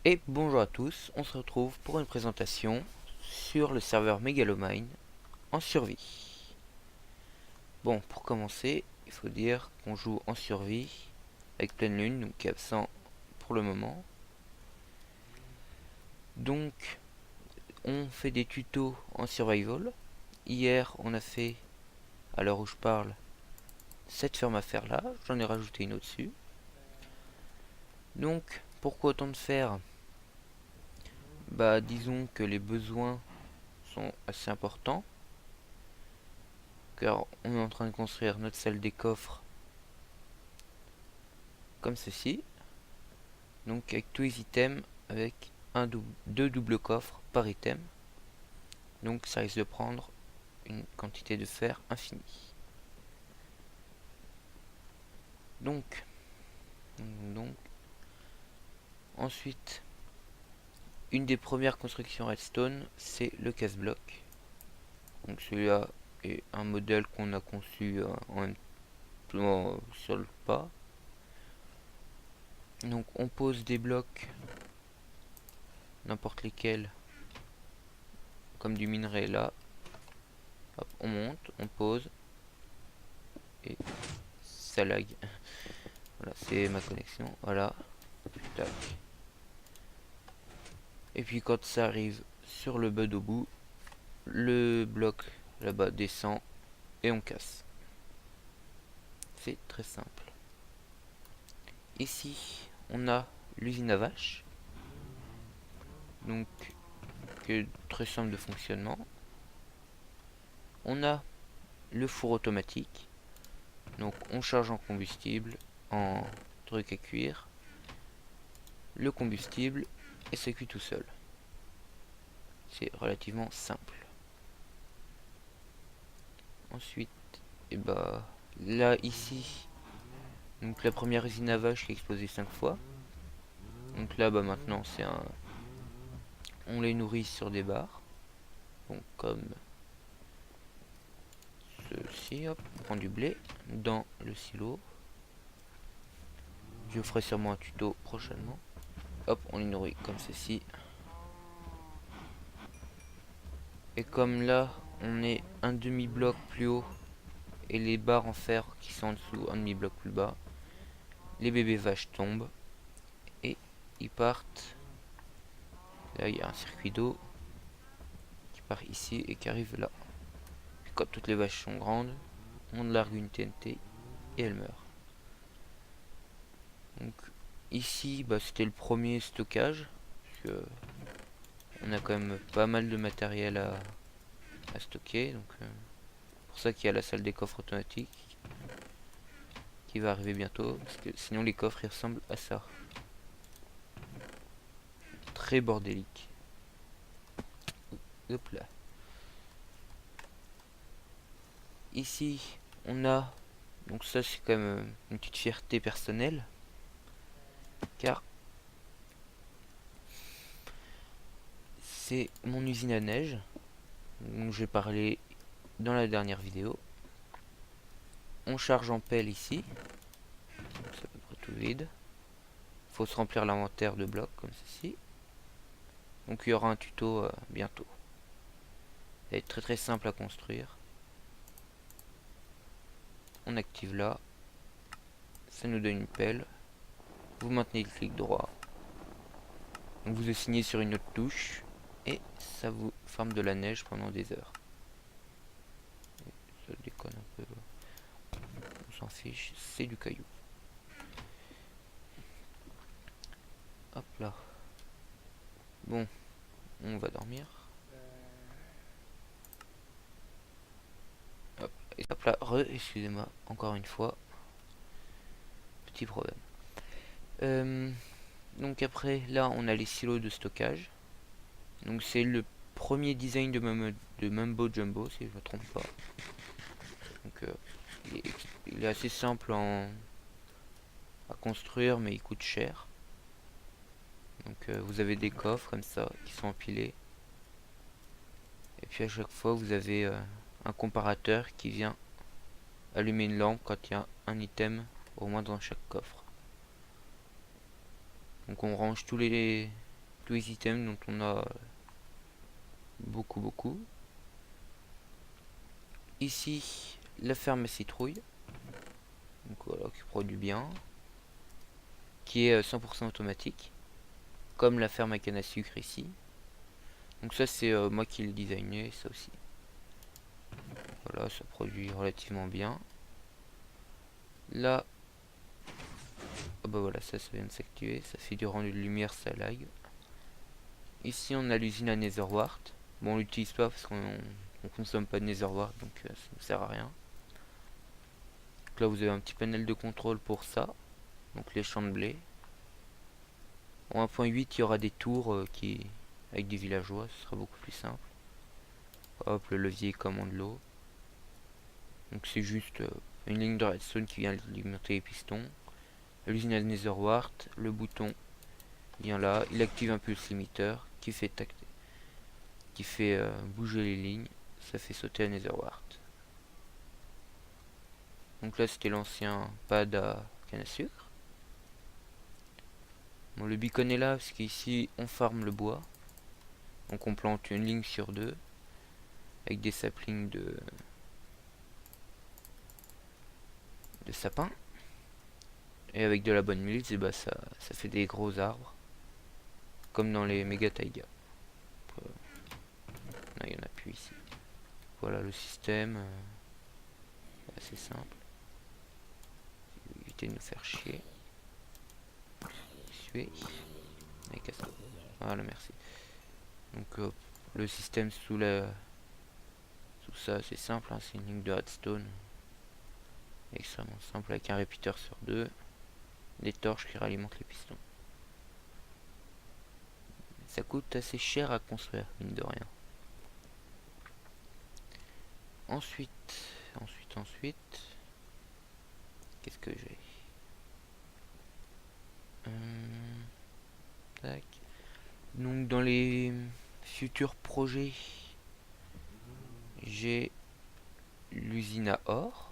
Et bonjour à tous, on se retrouve pour une présentation sur le serveur Megalomine en survie. Bon, pour commencer, il faut dire qu'on joue en survie avec Pleine Lune, donc qui est absent pour le moment. Donc, on fait des tutos en survival. Hier, on a fait, à l'heure où je parle, cette ferme à faire là, j'en ai rajouté une au-dessus. Donc, pourquoi autant de fer? Bah, disons que les besoins sont assez importants, car on est en train de construire notre salle des coffres comme ceci, donc avec tous les items, avec deux doubles coffres par item, donc ça risque de prendre une quantité de fer infinie. Donc, donc ensuite, une des premières constructions redstone, c'est le casse-bloc. Donc celui-là est un modèle qu'on a conçu en même temps sur le pas. Donc on pose des blocs, n'importe lesquels, comme du minerai là. Hop, on monte, on pose, et ça lag. Voilà, c'est ma connexion. Voilà. Tac. Et puis quand ça arrive sur le bud au bout, le bloc là-bas descend et on casse. C'est très simple. Ici, on a l'usine à vaches. Donc, très simple de fonctionnement. On a le four automatique. Donc, on charge en combustible, en truc à cuire, le combustible et ça cuit tout seul. C'est relativement simple. Ensuite, et bah là ici, donc la première usine à vaches qui a explosé 5 fois. Donc là bah maintenant c'est un, on les nourrit sur des barres. Donc comme ceci, hop, on prend du blé dans le silo. Je ferai sûrement un tuto prochainement. Hop, on les nourrit comme ceci. Et comme là on est un demi-bloc plus haut et les barres en fer qui sont en dessous un demi-bloc plus bas, les bébés vaches tombent et ils partent. Là il y a un circuit d'eau qui part ici et qui arrive là. Puis quand toutes les vaches sont grandes, on largue une TNT et elle meurt. Donc ici bah, c'était le premier stockage, parce que on a quand même pas mal de matériel à stocker. Donc pour ça qu'il y a la salle des coffres automatiques qui va arriver bientôt, parce que sinon les coffres ils ressemblent à ça. Très bordélique. Hop là. Ici on a, donc ça c'est quand même une petite fierté personnelle, car c'est mon usine à neige dont j'ai parlé dans la dernière vidéo. On charge en pelle ici, c'est à peu près tout vide. Il faut se remplir l'inventaire de blocs comme ceci. Donc il y aura un tuto bientôt. Ça va être très simple à construire. On active là, ça nous donne une pelle. Vous maintenez le clic droit. Donc vous assignez sur une autre touche et ça vous forme de la neige pendant des heures. Ça déconne un peu. On s'en fiche, c'est du caillou. Hop là. Bon, on va dormir. Hop, et hop là, excusez-moi, encore une fois. Petit problème. Donc après, là, on a les silos de stockage. Donc c'est le premier design de Mumbo Jumbo, si je ne me trompe pas. Donc il est assez simple à construire, mais il coûte cher. Donc vous avez des coffres comme ça qui sont empilés. Et puis à chaque fois, vous avez un comparateur qui vient allumer une lampe quand il y a un item au moins dans chaque coffre. Donc on range tous les tous les items dont on a beaucoup. Ici, la ferme à citrouille. Donc voilà, qui produit bien. Qui est 100% automatique. Comme la ferme à canne à sucre ici. Donc ça c'est moi qui l'ai designé, ça aussi. Voilà, ça produit relativement bien. Là, oh bah voilà, ça vient de s'activer. Ça fait du rendu de lumière, ça lag. Ici on a l'usine à Netherwart. Bon, on l'utilise pas parce qu'on consomme pas de Netherwart, donc ça ne sert à rien. Donc là vous avez un petit panel de contrôle pour ça. Donc les champs de blé. En 1.8 il y aura des tours avec des villageois, ce sera beaucoup plus simple. Hop, le levier commande l'eau. Donc c'est juste une ligne de redstone qui vient alimenter les pistons. L'usine à Netherwart, le bouton vient là, il active un peu le limiteur qui fait bouger les lignes, ça fait sauter à Netherwart. Donc là c'était l'ancien pad à canne à sucre. Bon, le beacon est là parce qu'ici on farme le bois. Donc on plante une ligne sur deux avec des saplings de sapin. Et avec de la bonne mills, et bah ça fait des gros arbres. Comme dans les méga taiga. Non, il n'y en a plus ici. Voilà le système. Assez simple. Éviter de nous faire chier. Voilà, merci. Donc le système sous ça c'est simple, hein, c'est une ligne de redstone extrêmement simple avec un répéteur sur deux, des torches qui ralimentent les pistons. Ça coûte assez cher à construire, mine de rien. Ensuite, qu'est-ce que j'ai? Tac. Donc dans les futurs projets, j'ai l'usine à or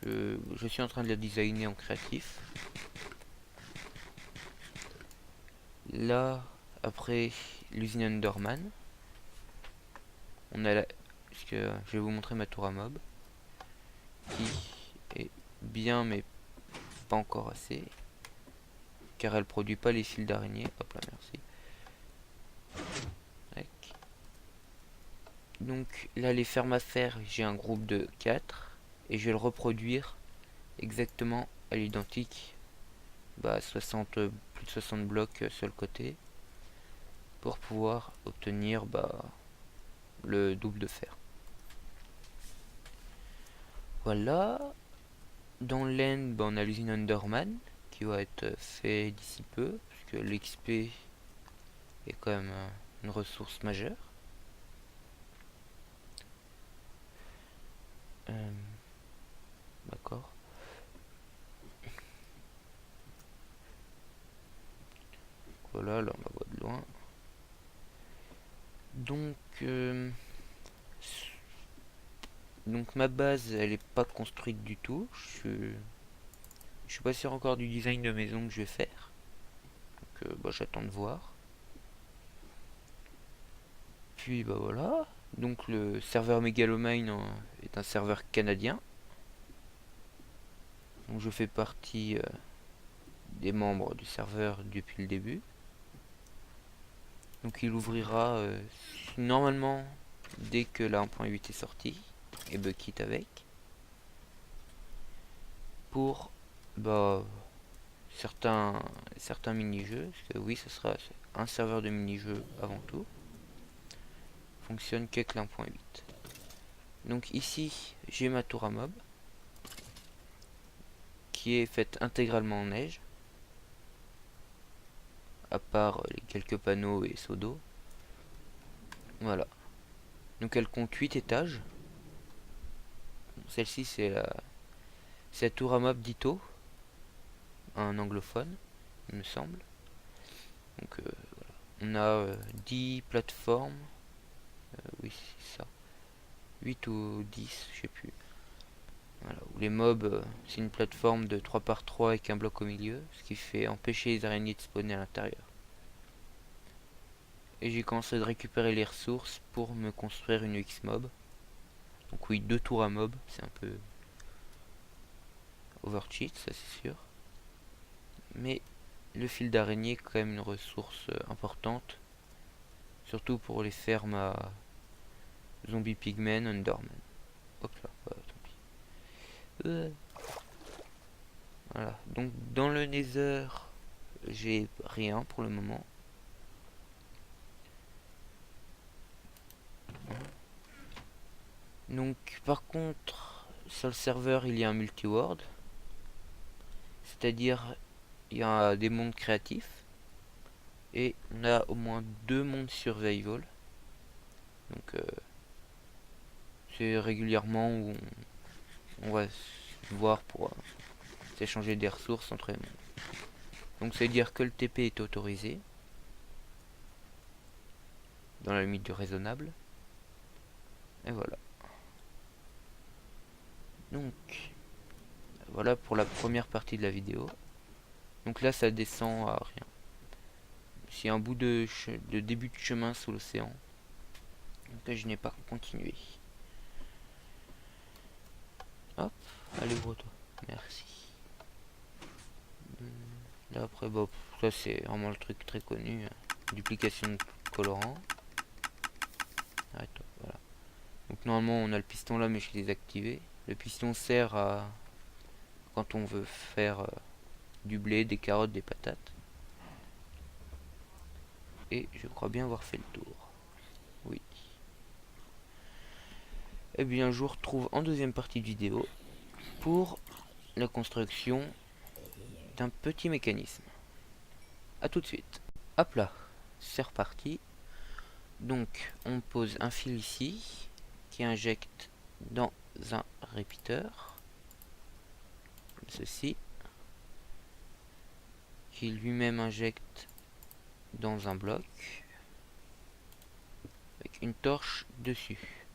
que je suis en train de la designer en créatif. Là, après l'usine Enderman, on a parce que je vais vous montrer ma tour à mob qui est bien mais pas encore assez car elle produit pas les fils d'araignée. Hop là, merci. Tac. Donc là les fermes à faire, j'ai un groupe de 4 et je vais le reproduire exactement à l'identique, 60, plus de 60 blocs sur le côté pour pouvoir obtenir le double de fer. Voilà. Dans l'end, on a l'usine Enderman qui va être fait d'ici peu, puisque l'XP est quand même une ressource majeure. D'accord. Voilà, là on la voit de loin. Donc ma base elle est pas construite du tout. Je suis pas sûr encore du design de maison que je vais faire. Donc j'attends de voir. Puis voilà. Donc le serveur Megalomine est un serveur canadien. Donc je fais partie des membres du serveur depuis le début. Donc il ouvrira normalement dès que la 1.8 est sortie et Bucket avec. Pour certains mini-jeux, parce que oui ce sera un serveur de mini-jeux avant tout. Fonctionne qu'avec la 1.8. Donc ici j'ai ma tour à mob qui est faite intégralement en neige, à part les quelques panneaux et seaux d'eau. Voilà. Donc elle compte 8 étages. Celle-ci c'est la tour à mob d'Ito, un anglophone, il me semble. Donc voilà. On a 10 plateformes. Oui, c'est ça. 8 ou 10, je sais plus. Voilà. Les mobs, c'est une plateforme de 3 par 3 avec un bloc au milieu, ce qui fait empêcher les araignées de spawner à l'intérieur. Et j'ai commencé à récupérer les ressources pour me construire une X-Mob. Donc oui, 2 tours à mob, c'est un peu overcheat, ça c'est sûr. Mais le fil d'araignée est quand même une ressource importante. Surtout pour les fermes à zombies pigmen, Enderman. Hop là, tant pis. Voilà, donc dans le Nether, j'ai rien pour le moment. Donc par contre, sur le serveur, il y a un multi-world. C'est-à-dire, il y a des mondes créatifs. Et on a au moins 2 mondes survival. Donc c'est régulièrement où on va se voir pour s'échanger des ressources entre les mondes. Donc ça veut dire que le TP est autorisé. Dans la limite du raisonnable. Et voilà. Donc voilà pour la première partie de la vidéo. Donc là ça descend à rien. C'est un bout de début de chemin sous l'océan. Donc je n'ai pas continué. Hop, allez ouvre-toi. Merci. Là après, bon, ça c'est vraiment le truc très connu. Duplication de colorant. Arrête-toi, voilà. Donc normalement on a le piston là, mais je l'ai désactivé. Le piston sert à quand on veut faire du blé, des carottes, des patates. Et je crois bien avoir fait le tour. Oui. Et bien je vous retrouve en deuxième partie de vidéo pour la construction d'un petit mécanisme. A tout de suite. Hop là, c'est reparti. Donc on pose un fil ici qui injecte dans un répéteur comme ceci, qui lui-même injecte dans un bloc avec une torche dessus.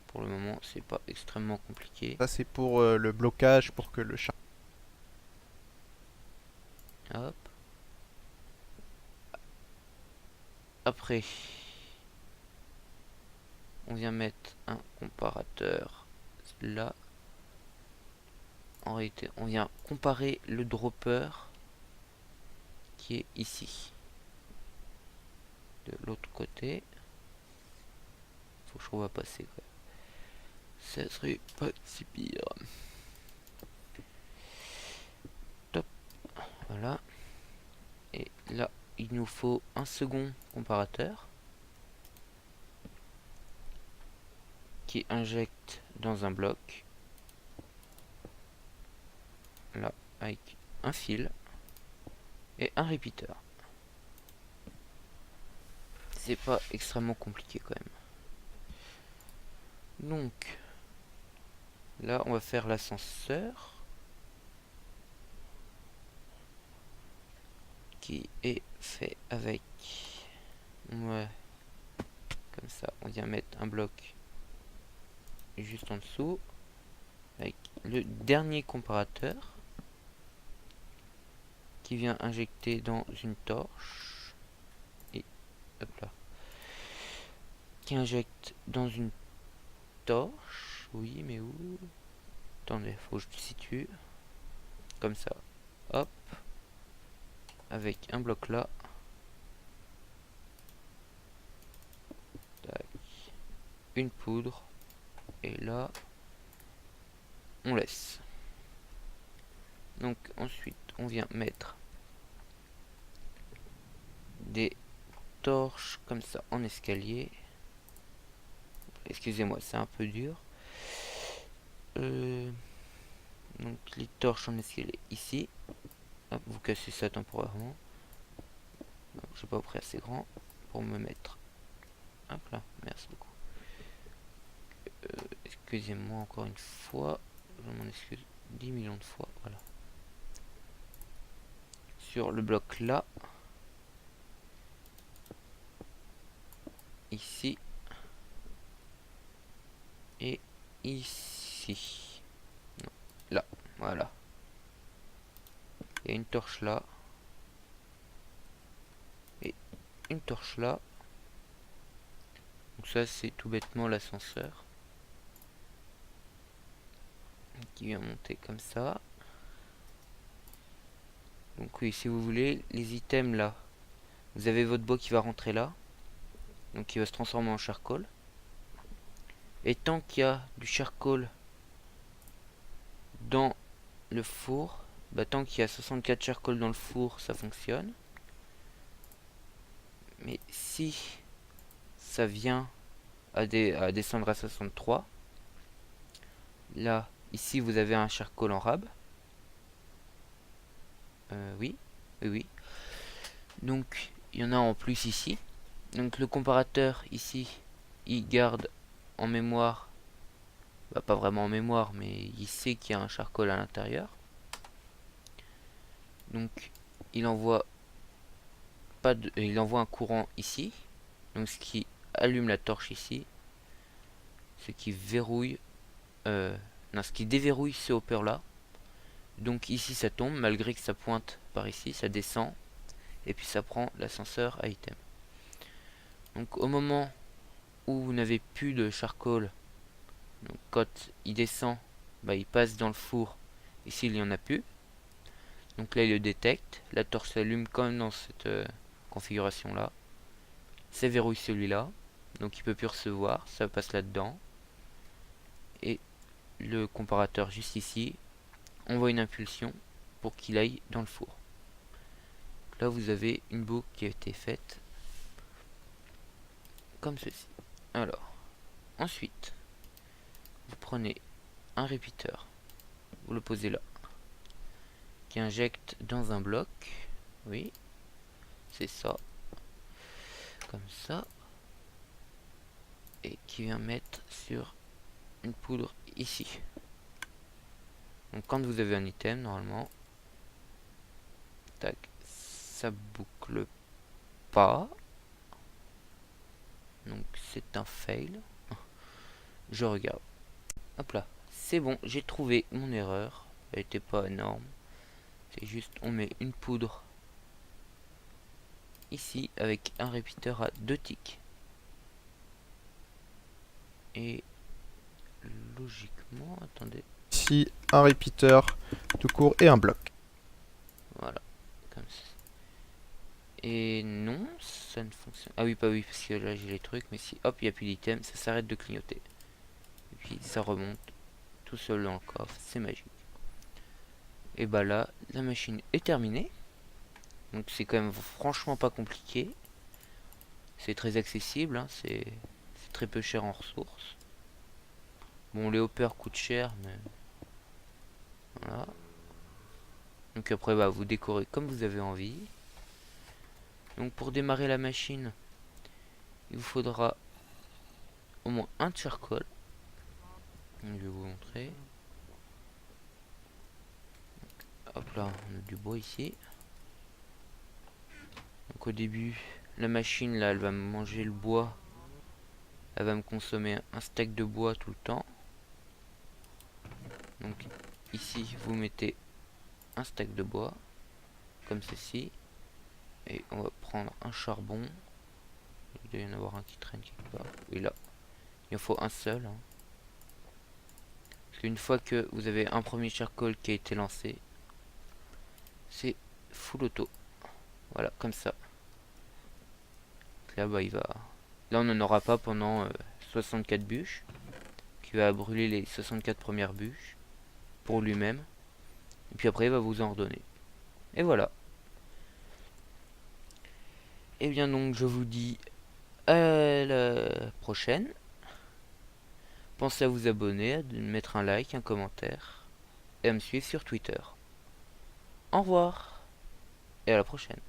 Pour le moment c'est pas extrêmement compliqué. Ça c'est pour le blocage pour que le chat. Hop. Après on vient mettre un comparateur là. En réalité on vient comparer le dropper qui est ici. De l'autre côté. Faut que je trouve à passer quoi. Ça serait pas si pire. Top. Voilà. Et là, il nous faut un second comparateur qui injecte dans un bloc. Là, avec un fil et un répéteur. C'est pas extrêmement compliqué quand même. Donc, là, on va faire l'ascenseur qui est fait avec... Ouais. Comme ça, on vient mettre un bloc juste en dessous. Avec le dernier comparateur qui vient injecter dans une torche. Et hop là. Qui injecte dans une torche. Oui, mais où? Attendez, faut que je te situe. Comme ça. Hop. Avec un bloc là. Tac. Une poudre. Et là, on laisse. Donc ensuite, on vient mettre des torches comme ça en escalier. Excusez-moi, c'est un peu dur. Donc les torches en escalier ici. Hop, vous cassez ça temporairement. Je sais pas pris assez grand pour me mettre. Hop là, merci beaucoup. Excusez-moi encore une fois. Je m'en excuse 10 millions de fois. Voilà. Sur le bloc là. Ici. Et ici. Non, là. Voilà. Il y a une torche là. Et une torche là. Donc ça c'est tout bêtement l'ascenseur qui vient monter comme ça. Donc oui, si vous voulez, les items là, vous avez votre bois qui va rentrer là, donc qui va se transformer en charcoal. Et tant qu'il y a du charcoal dans le four, bah tant qu'il y a 64 charcoal dans le four, ça fonctionne. Mais si ça vient à descendre à 63, là, ici vous avez un charcoal en rab. Oui, oui, oui. Donc il y en a en plus ici. Donc le comparateur ici, il garde en mémoire, bah, pas vraiment en mémoire, mais il sait qu'il y a un charcoal à l'intérieur. Donc il envoie il envoie un courant ici. Donc ce qui allume la torche ici, ce qui verrouille, non, ce qui déverrouille ce hopper là. Donc ici ça tombe, malgré que ça pointe par ici, ça descend, et puis ça prend l'ascenseur à item. Donc au moment où vous n'avez plus de charcoal, donc quand il descend, bah, il passe dans le four, ici il n'y en a plus. Donc là il le détecte, la torche s'allume quand même dans cette configuration là. Ça verrouille celui-là, donc il peut plus recevoir, ça passe là-dedans. Et le comparateur juste ici envoie une impulsion pour qu'il aille dans le four. Là vous avez une boucle qui a été faite comme ceci. Alors, ensuite, vous prenez un repeater, vous le posez là, qui injecte dans un bloc, oui, c'est ça, comme ça, et qui vient mettre sur une poudre ici. Donc quand vous avez un item, normalement, tac, ça boucle pas, donc c'est un fail. Je regarde, hop là, c'est bon, j'ai trouvé mon erreur, elle était pas énorme, c'est juste on met une poudre ici avec un répéteur à 2 ticks. Et logiquement, attendez, Ici, un repeater tout court et un bloc. voilà, comme ça. Et non, ça ne fonctionne. Ah oui, pas oui, parce que là j'ai les trucs, mais si hop, il n'y a plus d'item, ça s'arrête de clignoter. Et puis ça remonte tout seul dans le coffre, c'est magique. Et bah là, la machine est terminée. Donc c'est quand même franchement pas compliqué. C'est très accessible, hein, c'est très peu cher en ressources. Bon, les hoppers coûtent cher, mais voilà. Donc après, bah, vous décorez comme vous avez envie. Donc pour démarrer la machine, il vous faudra au moins un charcoal. Je vais vous montrer. Hop là, on a du bois ici. Donc au début, la machine là, elle va me manger le bois. Elle va me consommer un stack de bois tout le temps. Donc ici, vous mettez un stack de bois, comme ceci. Et on va prendre un charbon. Il doit y en avoir un qui traîne quelque part. Oui, là. Il en faut un seul. Hein. Parce qu'une fois que vous avez un premier charcoal qui a été lancé, c'est full auto. Voilà, comme ça. Donc là, bah, il va... Là, on n'en aura pas pendant 64 bûches. Qui va brûler les 64 premières bûches pour lui-même. Et puis après, il va vous en redonner. Et voilà. Et bien donc, je vous dis à la prochaine. Pensez à vous abonner, à mettre un like, un commentaire et à me suivre sur Twitter. Au revoir et à la prochaine.